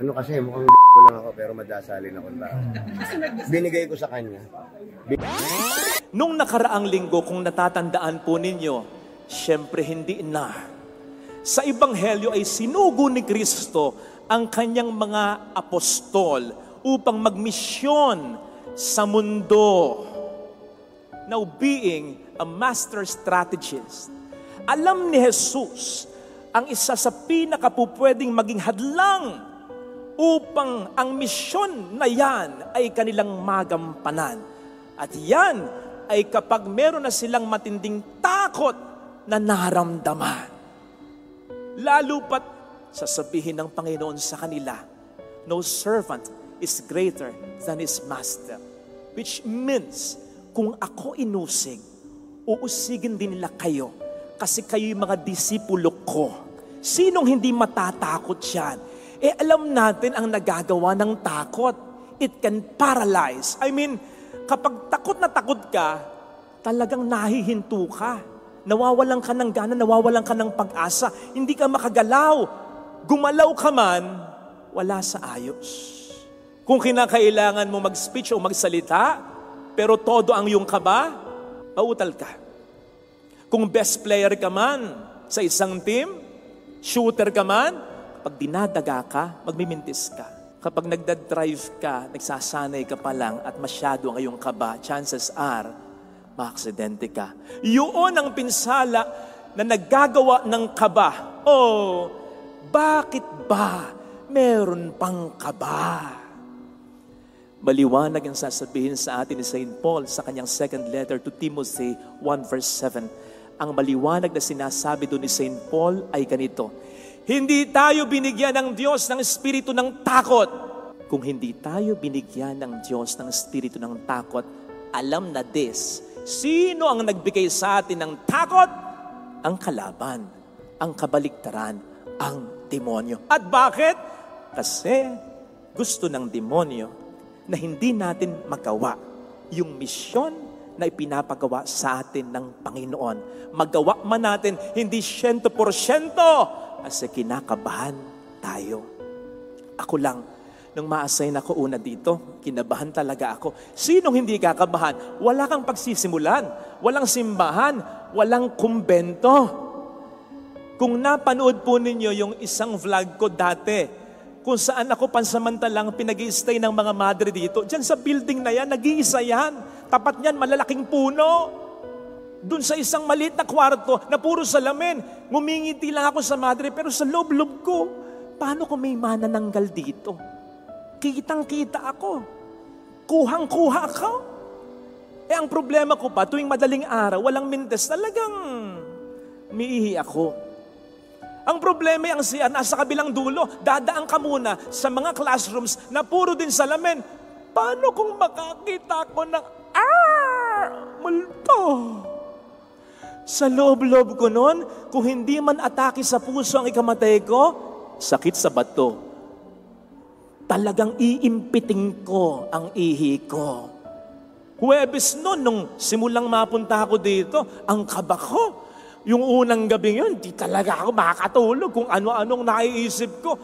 Ano kasi, mukhang ko lang ako pero madasalin ako tao. Binigay ko sa kanya. Nung nakaraang linggo, kung natatandaan po ninyo, syempre hindi na. Sa Ebanghelyo ay sinugo ni Kristo ang kanyang mga apostol upang magmisyon sa mundo. Now, being a master strategist, alam ni Jesus ang isa sa pinakapupwedeng maging hadlang upang ang misyon na yan ay kanilang magampanan. At yan ay kapag meron na silang matinding takot na naramdaman. Lalo pat sasabihin ng Panginoon sa kanila, no servant is greater than his master. Which means, kung ako inusig, uusigin din nila kayo kasi kayo'y mga disipulo ko. Sinong hindi matatakot yan? Alam natin ang nagagawa ng takot. It can paralyze. I mean, kapag takot na takot ka, talagang nahihinto ka. Nawawalan ka ng gana, nawawalan ka ng pag-asa. Hindi ka makagalaw. Gumalaw ka man, wala sa ayos. Kung kinakailangan mo mag-speech o magsalita, pero todo ang iyong kaba, pautal ka. Kung best player ka man sa isang team, shooter ka man, pag dinadaga ka, magmimintis ka. Kapag nagdadrive ka, nagsasanay ka pa lang at masyado ang iyong kaba, chances are, maaksidente ka. Yun ang pinsala na naggagawa ng kaba. Oh, bakit ba meron pang kaba? Maliwanag ang sasabihin sa atin ni St. Paul sa kanyang second letter to Timothy 1 verse 7. Ang maliwanag na sinasabi doon ni St. Paul ay ganito, hindi tayo binigyan ng Diyos ng espiritu ng takot. Kung hindi tayo binigyan ng Diyos ng espiritu ng takot, alam na this, sino ang nagbigay sa atin ng takot? Ang kalaban, ang kabaliktaran, ang demonyo. At bakit? Kasi gusto ng demonyo na hindi natin magawa yung misyon na ipinapagawa sa atin ng Panginoon. Magawa man natin, hindi 100%, kasi kinakabahan tayo. Ako lang, nung ma-assign ako una dito, kinabahan talaga ako. Sinong hindi kakabahan? Wala kang pagsisimulan, walang simbahan, walang kumbento. Kung napanood po ninyo yung isang vlog ko dati, kung saan ako pansamantalang pinag-i-stay ng mga madre dito, dyan sa building na yan, nag-iisa yan. Tapat niyan, malalaking puno. Doon sa isang maliit na kwarto na puro salamin. Ngumingiti lang ako sa madre, pero sa loob-loob ko, paano kung may manananggal dito? Kitang-kita ako. Kuhang-kuha ako. Ang problema ko pa, tuwing madaling araw, walang mintes, talagang umiihi ako. Ang problema yung siya, nasa kabilang dulo, dadaan ka muna sa mga classrooms na puro din salamin. Paano kung makakita ko ng multo? Sa loob-loob ko noon, kung hindi man atake sa puso ang ikamatay ko, sakit sa bato. Talagang iimpiting ko ang ihi ko. Huwebes noon, nung simulang mapunta ako dito, ang kaba ko. Yung unang gabi yun, di talaga ako makakatulog kung ano-anong naiisip ko.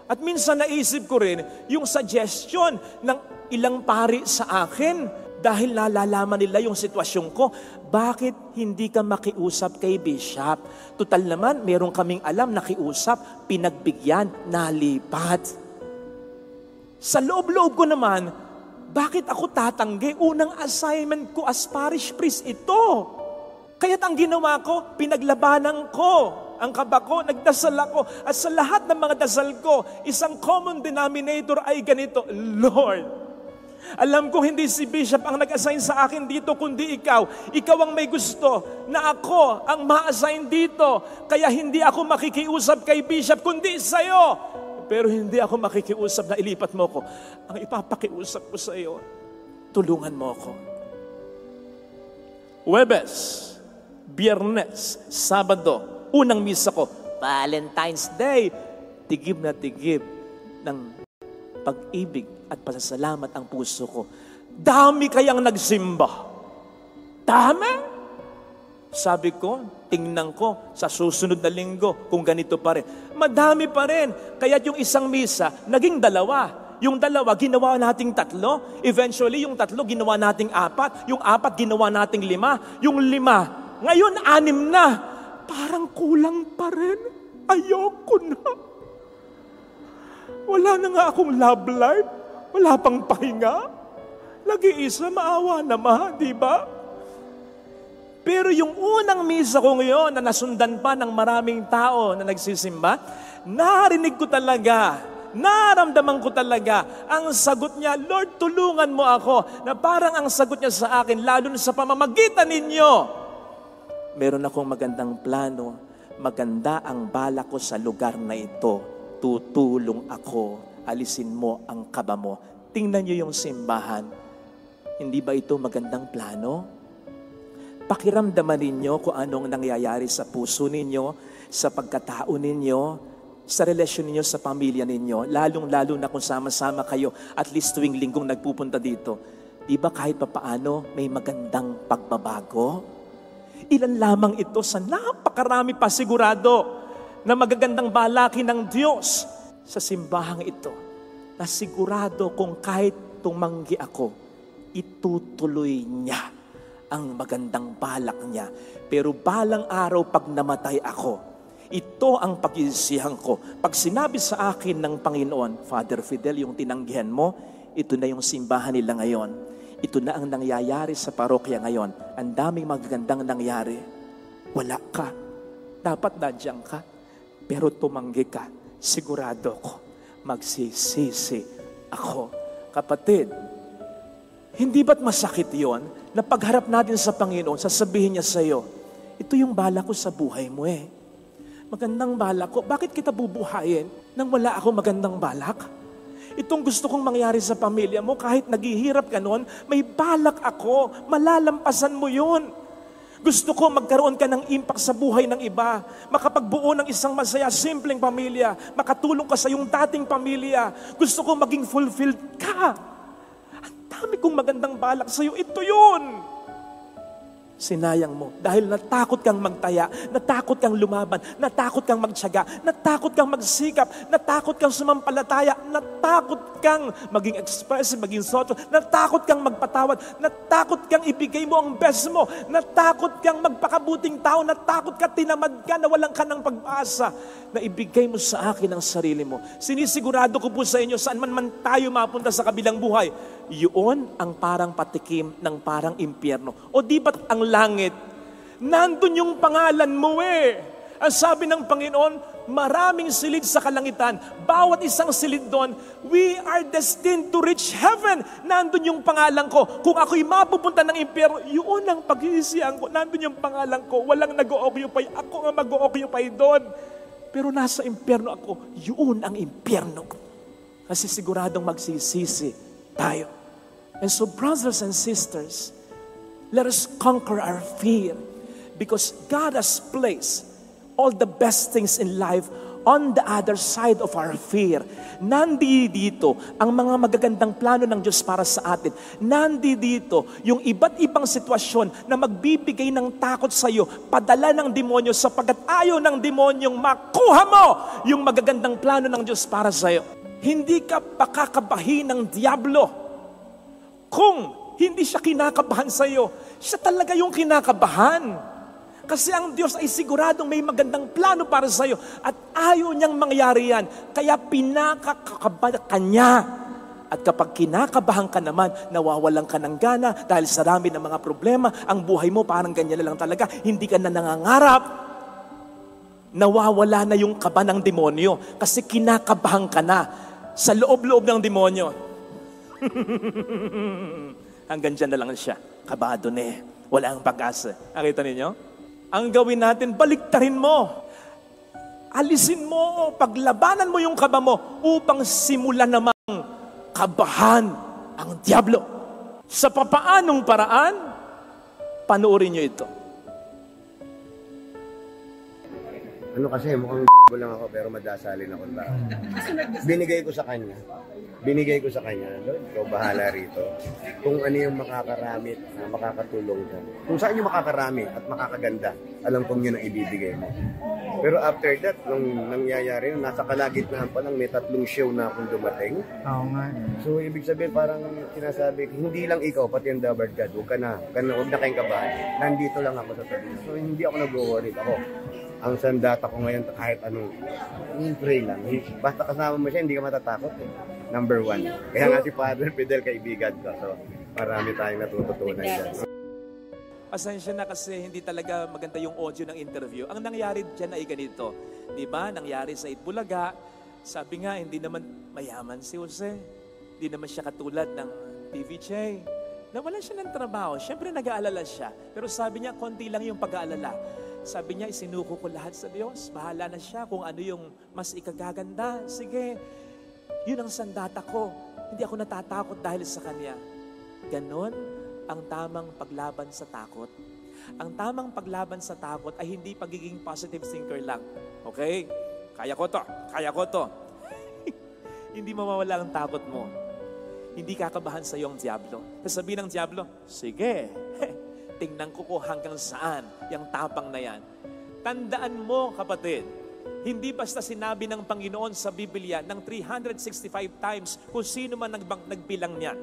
At minsan naisip ko rin yung suggestion ng ilang pari sa akin dahil nalalaman nila yung sitwasyon ko. Bakit hindi ka makiusap kay Bishop? Tutal naman, meron kaming alam, nakiusap, pinagbigyan, nalipat. Sa loob-loob ko naman, bakit ako tatanggi? Unang assignment ko as parish priest ito. Kaya't ang ginawa ko, pinaglabanan ko ang kaba ko, nagdasal ako. At sa lahat ng mga dasal ko, isang common denominator ay ganito, Lord, alam ko hindi si Bishop ang nag-assign sa akin dito, kundi ikaw. Ikaw ang may gusto na ako ang ma-assign dito. Kaya hindi ako makikiusap kay Bishop, kundi sa'yo. Pero hindi ako makikiusap na ilipat mo ko. Ang ipapakiusap ko sa iyo, tulungan mo ko. Huwebes, Biyernes, Sabado, unang misa ko, Valentine's Day, tigib na tigib ng pag-ibig at pasasalamat ang puso ko. Dami kayang nagsimba. Dami. Sabi ko, tingnan ko sa susunod na linggo kung ganito pa rin. Madami pa rin. Kaya yung isang misa, naging 2. Yung 2, ginawa nating 3. Eventually, yung 3, ginawa nating 4. Yung 4, ginawa nating 5. Yung 5, ngayon 6 na. Parang kulang pa rin. Ayoko na. Wala na nga akong love life. Wala pang pahinga. Lagi-isa, maawa naman, di ba? Pero yung unang misa ko ngayon na nasundan pa ng maraming tao na nagsisimba, narinig ko talaga, naramdaman ko talaga, ang sagot niya, Lord, tulungan mo ako, na parang ang sagot niya sa akin, lalo na sa pamamagitan ninyo. Meron akong magandang plano, maganda ang bala ko sa lugar na ito, tutulong ako, alisin mo ang kaba mo. Tingnan niyo yung simbahan. Hindi ba ito magandang plano? Pakiramdaman ninyo kung anong nangyayari sa puso ninyo, sa pagkatao ninyo, sa relasyon ninyo sa pamilya ninyo, lalong-lalo na kung sama-sama kayo, at least tuwing linggong nagpupunta dito. Di ba kahit papaano may magandang pagbabago? Ilan lamang ito sa napakarami pa sigurado na magagandang balaki ng Diyos sa simbahang ito, na sigurado kung kahit tumanggi ako, itutuloy niya ang magandang balak niya. Pero balang araw pag namatay ako, ito ang pag-iisihan ko. Pag sinabi sa akin ng Panginoon, Father Fidel, yung tinanggihan mo, ito na yung simbahan nila ngayon. Ito na ang nangyayari sa parokya ngayon. Ang daming magagandang nangyari. Wala ka. Dapat nandiyan ka. Pero tumanggi ka. Sigurado ko, magsisisi ako. Kapatid, hindi ba't masakit yon na pagharap natin sa Panginoon, sasabihin niya sa iyo, ito yung bala ko sa buhay mo eh. Magandang balak ko. Bakit kita bubuhayin nang wala ako magandang balak? Itong gusto kong mangyari sa pamilya mo, kahit naghihirap ka noon, may balak ako. Malalampasan mo yun. Gusto ko magkaroon ka ng impact sa buhay ng iba. Makapagbuo ng isang masaya, simpleng pamilya. Makatulong ka sa iyong dating pamilya. Gusto ko maging fulfilled ka. Ang dami kong magandang balak sa iyo. Ito yun. Sinayang mo dahil natakot kang magtaya, natakot kang lumaban, natakot kang magtiyaga, natakot kang magsikap, natakot kang sumampalataya, natakot kang maging expressive, maging social, natakot kang magpatawad, natakot kang ibigay mo ang best mo, natakot kang magpakabuting tao, natakot ka, tinamad ka, nawalan ka ng pag-asa, na ibigay mo sa akin ang sarili mo. Sinisigurado ko po sa inyo, saan man tayo mapunta sa kabilang buhay, yun ang parang patikim ng parang impyerno. O di ba't ang langit, nandun yung pangalan mo eh. Ang sabi ng Panginoon, maraming silid sa kalangitan. Bawat isang silid doon, we are destined to reach heaven. Nandun yung pangalan ko. Kung ako'y mapupunta ng impyerno, yun ang pag-iisihan ko. Nandun yung pangalan ko. Walang nag-o-occupy. Ako ang mag-o-occupy doon. Pero nasa impyerno ako, yun ang impyerno ko. Kasi siguradong magsisisi tayo. And so brothers and sisters, let us conquer our fear because God has placed all the best things in life on the other side of our fear. Nandito ang mga magagandang plano ng Diyos para sa atin. Nandito yung iba't ibang sitwasyon na magbibigay ng takot sa iyo, padala ng demonyo sapagkat ayaw ng demonyong makuha mo yung magagandang plano ng Diyos para sa iyo. Hindi ka pakakabahin ng diablo. Kung hindi siya kinakabahan sa iyo, siya talaga yung kinakabahan. Kasi ang Diyos ay siguradong may magandang plano para sa iyo at ayaw niyang mangyari yan. Kaya pinakakabahan ka niya. At kapag kinakabahan ka naman, nawawalan ka ng gana dahil sa dami ng mga problema, ang buhay mo parang ganyan na lang talaga. Hindi ka na nangangarap. Nawawala na yung kaba ng demonyo kasi kinakabahan ka na sa loob-loob ng demonyo. Hanggang dyan na lang siya. Kabado na eh. Wala ang pag-asa. Nakita ninyo? Ang gawin natin, baliktarin mo. Alisin mo, paglabanan mo yung kaba mo upang simulan namang kabahan ang diablo. Sa papaanong paraan, panoorin nyo ito. Ano kasi, mukhang lang ako pero madasalin ako tao. Binigay ko sa kanya. Lord, ikaw bahala rito. Kung ano yung makakaramit na makakatulong ka. Kung saan yung makakarami at makakaganda, alam kong yun ang ibibigay mo. Pero after that, nung nangyayari, nasa kalagitnaan pa lang, may 3 show na akong dumating. Oo nga. So, ibig sabihin, parang sinasabi, hindi lang ikaw, pati yung Dabard God, huwag na kayong kabahan. Nandito lang ako sa tabi. So, hindi ako nag-worry. Ako, ang sandata ko ngayon, kahit anong, pray lang. Basta kasama mo siya, hindi ka matatakot. Number 1. Kaya nga si Father Fidel, kaibigan ko. So, marami tayong natututunan dyan. Pasensya na kasi hindi talaga maganda yung audio ng interview. Ang nangyari dyan ay ganito. Di ba? Nangyari sa Itbulaga. Sabi nga, hindi naman mayaman si Jose. Hindi naman siya katulad ng TVJ. Nawalan siya ng trabaho. Siyempre nag-aalala siya. Pero sabi niya, konti lang yung pag-aalala. Sabi niya, isinuko ko lahat sa Diyos. Bahala na siya kung ano yung mas ikagaganda. Sige, yun ang sandata ko. Hindi ako natatakot dahil sa Kanya. Ganon ang tamang paglaban sa takot. Ang tamang paglaban sa takot ay hindi pagiging positive thinker lang. Okay? Kaya ko to. Hindi mawawala ang takot mo. Hindi kakabahan sa iyo ang Diablo. Sasabihin ng Diablo, sige, tingnan ko kung hanggang saan yung tapang na yan. Tandaan mo, kapatid, hindi basta sinabi ng Panginoon sa Biblia ng 365 times kung sino man nagbilang niya.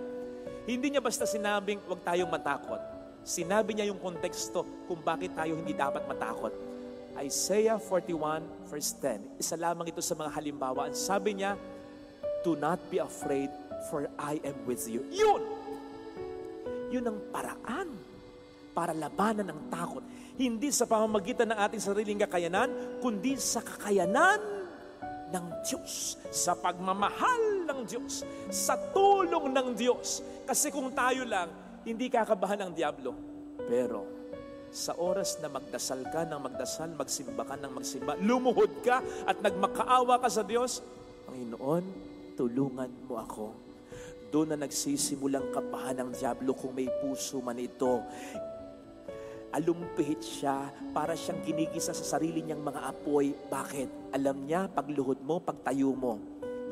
Hindi niya basta sinabing huwag tayong matakot. Sinabi niya yung konteksto kung bakit tayo hindi dapat matakot. Isaiah 41 verse 10. Isa lamang ito sa mga halimbawa. Sabi niya, do not be afraid for I am with you. Yun ang paraan para labanan ang takot. Hindi sa pamamagitan ng ating sariling kakayanan, kundi sa kakayanan ng Diyos, sa pagmamahal ng Diyos, sa tulong ng Diyos. Kasi kung tayo lang, hindi kakabahan ng Diablo. Pero sa oras na magdasal ka ng magdasal, magsimba ka ng magsimba, lumuhod ka at nagmakaawa ka sa Diyos, Panginoon, tulungan mo ako. Doon na nagsisimulang kabahan ng Diablo kung may puso man ito. Alumpihit siya para siyang ginigisa sa sarili niyang mga apoy. Bakit? Alam niya, pagluhod mo, pagtayo mo,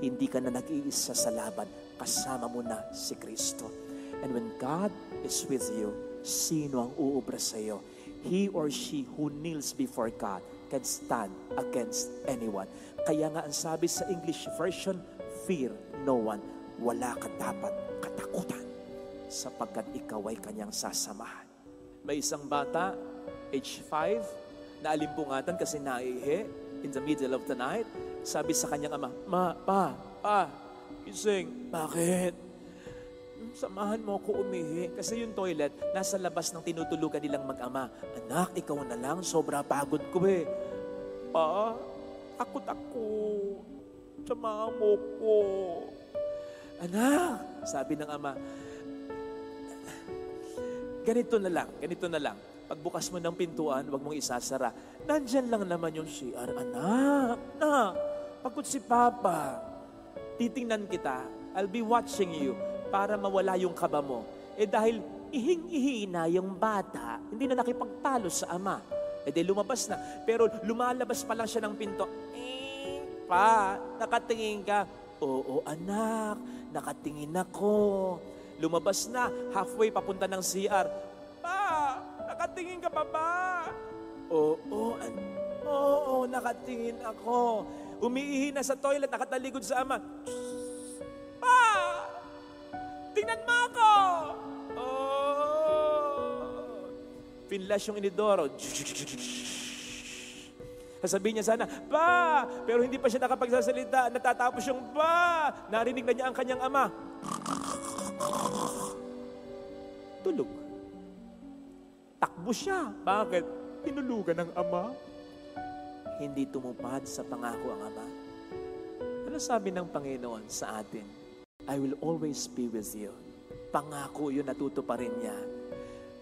hindi ka na nag-iisa sa laban. Kasama mo na si Kristo. And when God is with you, sino ang uubra sa iyo? He or she who kneels before God can stand against anyone. Kaya nga ang sabi sa English version, fear no one. Wala ka dapat katakutan sapagkat ikaw ay kanyang sasamahan. May isang bata, age 5, na alimpungatan kasi naihi in the middle of the night. Sabi sa kanyang ama, Pa, gising. Bakit? Samahan mo ako umihi. Kasi yung toilet, nasa labas ng tinutulugan nilang mag-ama. Anak, ikaw na lang, sobra pagod ko eh. Pa, takot ako. Samahan mo ko. Anak, sabi ng ama, ganito na lang. Pagbukas mo ng pintuan, huwag mong isasara. Nandyan lang naman yung CR. Anak, pagod si Papa. Titingnan kita. I'll be watching you para mawala yung kaba mo. Dahil ihing-ihi na yung bata, hindi na nakipagtalo sa ama. Lumabas na. Pero lumalabas pa lang siya ng pinto. Pa, nakatingin ka. Oo, anak, nakatingin ako. Lumabas na, halfway papunta ng CR. Pa, nakatingin ka pa ba? Oo, nakatingin ako. Umiihi na sa toilet, nakataligod sa ama. Pa, tingnan mo ako. Pinlash yung inidoro. Sasabihin niya sana, Pa! Pero hindi pa siya nakapagsasalita. Natatapos yung Pa! Narinig na niya ang kanyang ama. Tulog. Takbo siya. Bakit? Tinulugan ng ama. Hindi tumupad sa pangako ang ama. Ano sabi ng Panginoon sa atin? I will always be with you. Pangako yun, natutuparin niya.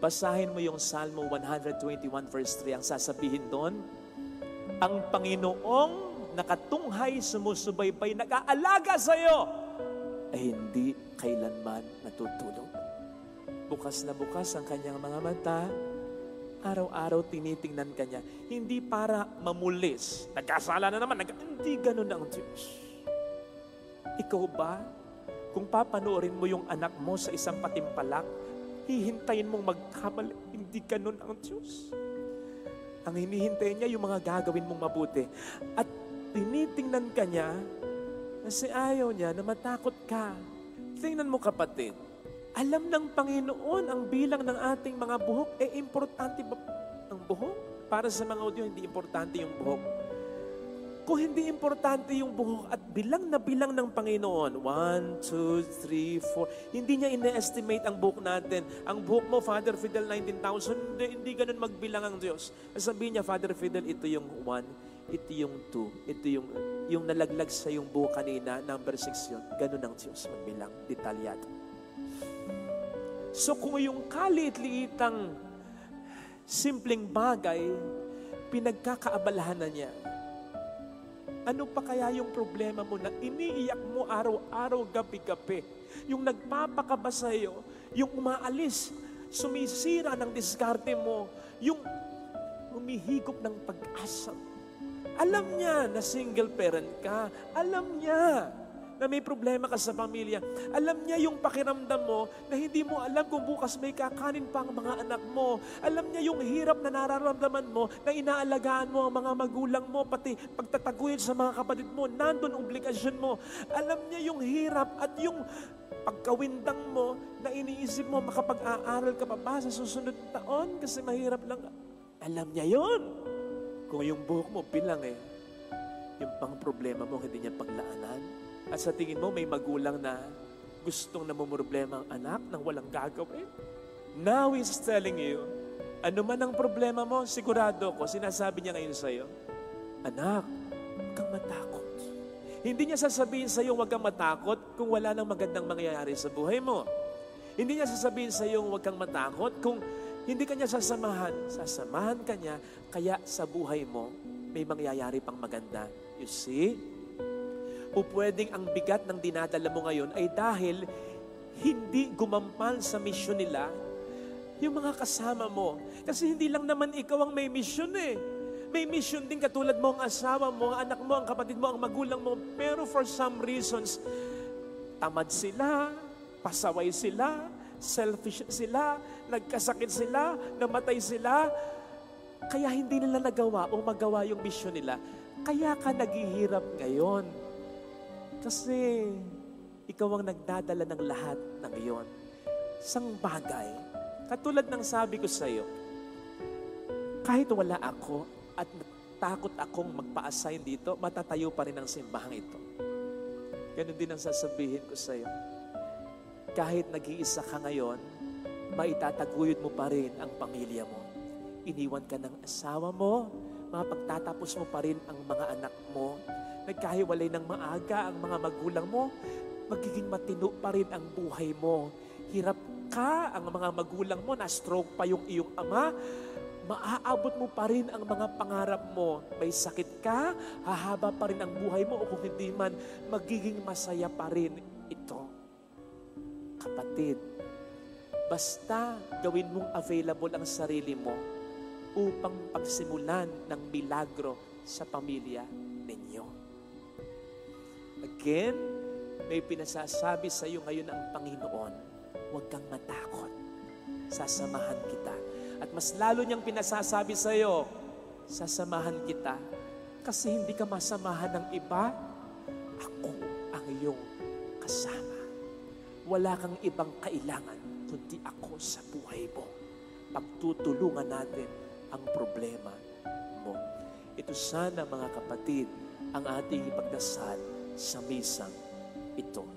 Basahin mo yung Salmo 121 verse 3. Ang sasabihin doon, ang Panginoong nakatunghay, sumusubaybay, nag-aalaga sa iyo, ay hindi kailanman natutulog. Bukas na bukas ang kanyang mga mata Araw-araw tinitingnan ka niya. Hindi para mamulis. Nagkasala na naman. Hindi ganun ang Diyos. Ikaw ba, kung papanoorin mo yung anak mo sa isang patimpalak, hihintayin mong magkamali? Hindi ganun ang Diyos. Ang hinihintay niya yung mga gagawin mong mabuti. At tinitingnan ka niya kasi ayaw niya na matakot ka. Tingnan mo kapatid, alam ng Panginoon ang bilang ng ating mga buhok. Importante ba ang buhok? Para sa mga audio, hindi importante yung buhok. Kung hindi importante yung buhok at bilang na bilang ng Panginoon, 1, 2, 3, 4, hindi niya ina-estimate ang buhok natin. Ang buhok mo, Father Fidel, 19,000, hindi ganun magbilang ang Diyos. Sabihin niya, Father Fidel, ito yung 1, ito yung 2, ito yung nalaglag sa yung buhok kanina, number 6 yun. Ganun ang Diyos magbilang, detalyado. So kung yung kalit-liitang simpleng bagay, pinagkakaabalahan na niya, ano pa kaya yung problema mo na iniiyak mo araw-araw, gabi-gabi? Yung nagpapakaba sa'yo, yung umaalis, sumisira ng diskarte mo, yung humihigop ng pag-asa. Alam niya na single parent ka. Alam niya na may problema ka sa pamilya. Alam niya yung pakiramdam mo na hindi mo alam kung bukas may kakanin pa ang mga anak mo. Alam niya yung hirap na nararamdaman mo na inaalagaan mo ang mga magulang mo, pati pagtataguyod sa mga kapatid mo, nandun obligasyon mo. Alam niya yung hirap at yung pagkawindang mo na iniisip mo makapag-aaral ka pa ba sa susunod na taon kasi mahirap lang. Alam niya yon. Kung yung buhok mo bilang yung pang problema mo hindi niya paglaanan. At sa tingin mo, may magulang na gustong namumroblema ang anak nang walang gagawin. Now He's telling you, ano man ang problema mo, sigurado ko, sinasabi niya ngayon sa'yo, anak, huwag kang matakot. Hindi niya sasabihin sa'yo, huwag kang matakot kung wala nang magandang mangyayari sa buhay mo. Hindi niya sasabihin sa'yo, huwag kang matakot kung hindi ka niya sasamahan. Sasamahan ka niya, kaya sa buhay mo, may mangyayari pang maganda. You see? O pwedeng ang bigat ng dinadala mo ngayon ay dahil hindi gumampal sa misyon nila yung mga kasama mo. Kasi hindi lang naman ikaw ang may misyon May misyon din katulad mo, ang asawa mo, ang anak mo, ang kapatid mo, ang magulang mo. Pero for some reasons, tamad sila, pasaway sila, selfish sila, nagkasakit sila, namatay sila. Kaya hindi nila nagawa o magawa yung misyon nila. Kaya ka naghihirap ngayon. Kasi ikaw ang nagdadala ng lahat ng iyon. Isang bagay, katulad ng sabi ko sa iyo, kahit wala ako at takot akong magpa-assign dito, matatayo pa rin ang simbahang ito. Ganun din ang sasabihin ko sa iyo. Kahit nag-iisa ka ngayon, maitataguyod mo pa rin ang pamilya mo. Iniwan ka ng asawa mo, mapagtatapos mo pa rin ang mga anak mo. Nagkahiwalay ng maaga ang mga magulang mo, magiging matino pa rin ang buhay mo. Hirap ka, ang mga magulang mo, na-stroke pa yung iyong ama, maaabot mo pa rin ang mga pangarap mo. May sakit ka, hahaba pa rin ang buhay mo, o kung hindi man, magiging masaya pa rin ito. Kapatid, basta gawin mong available ang sarili mo upang pagsimulan ng milagro sa pamilya ninyo. Again, may pinasasabi sa iyo ngayon ang Panginoon, huwag kang matakot. Sasamahan kita. At mas lalo niyang pinasasabi sa iyo, sasamahan kita. Kasi hindi ka masamahan ng iba, ako ang iyong kasama. Wala kang ibang kailangan, kundi ako sa buhay mo. Pagtutulungan natin ang problema mo. Ito sana mga kapatid, ang ating ipagdasal sa misang ito.